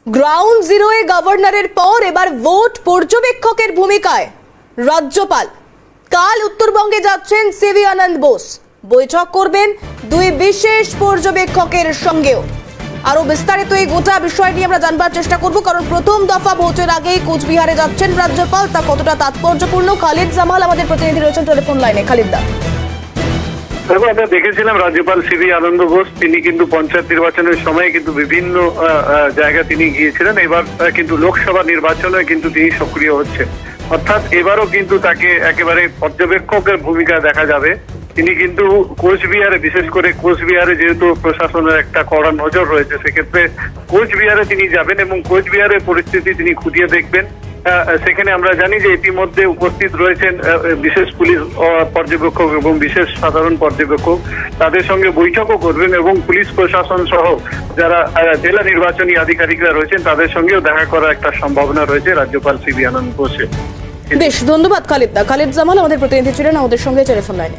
Ground জিরোয়ে গভর্নরের পর এবার ভোট পর্যবেক্ষকের ভূমিকায় রাজ্যপাল। কাল উত্তরবঙ্গে যাচ্ছেন সিভি আনন্দ বোস, বৈঠক করবেন দুই বিশেষ পর্যবেক্ষকের সঙ্গেও। আরো বিস্তারিত এই গোটা বিষয় নিয়ে আমরা জানবার চেষ্টা করব, কারণ প্রথম দফা ভোটের আগেই কোচবিহারে যাচ্ছেন রাজ্যপাল। তা কতটা তাৎপর্যপূর্ণ, খালিদ জামাল আমাদের প্রতিনিধি রয়েছেন টেলিফোন লাইনে। খালিদ দা, আমরা দেখেছিলাম রাজ্যপাল সিভি আনন্দ বোস তিনি কিন্তু পঞ্চায়েত নির্বাচনের সময় কিন্তু বিভিন্ন জায়গা তিনি গিয়েছিলেন। এবার কিন্তু লোকসভা নির্বাচনে কিন্তু তিনি সক্রিয় হচ্ছেন, অর্থাৎ এবারও কিন্তু তাকে একেবারে পর্যবেক্ষকের ভূমিকা দেখা যাবে। তিনি কিন্তু কোচবিহারে, বিশেষ করে কোচবিহারে যেহেতু প্রশাসনের একটা কড়া নজর রয়েছে, সেক্ষেত্রে কোচবিহারে তিনি যাবেন এবং কোচবিহারের পরিস্থিতি তিনি খুঁটিয়ে দেখবেন। সেখানে আমরা জানি যে ইতিমধ্যে উপস্থিত রয়েছেন বিশেষ পুলিশ পর্যবেক্ষক এবং বিশেষ সাধারণ পর্যবেক্ষক, তাদের সঙ্গে বৈঠকও করবেন এবং পুলিশ প্রশাসন সহ যারা জেলা নির্বাচনী আধিকারিকরা রয়েছেন তাদের সঙ্গেও দেখা করার একটা সম্ভাবনা রয়েছে রাজ্যপাল সিভি আনন্দ বোসের। বেশ, ধন্যবাদ খালিদ দা। খালিদ জামাল আমাদের প্রতিনিধি ছিলেন আমাদের সঙ্গে টেলিফোন লাইনে।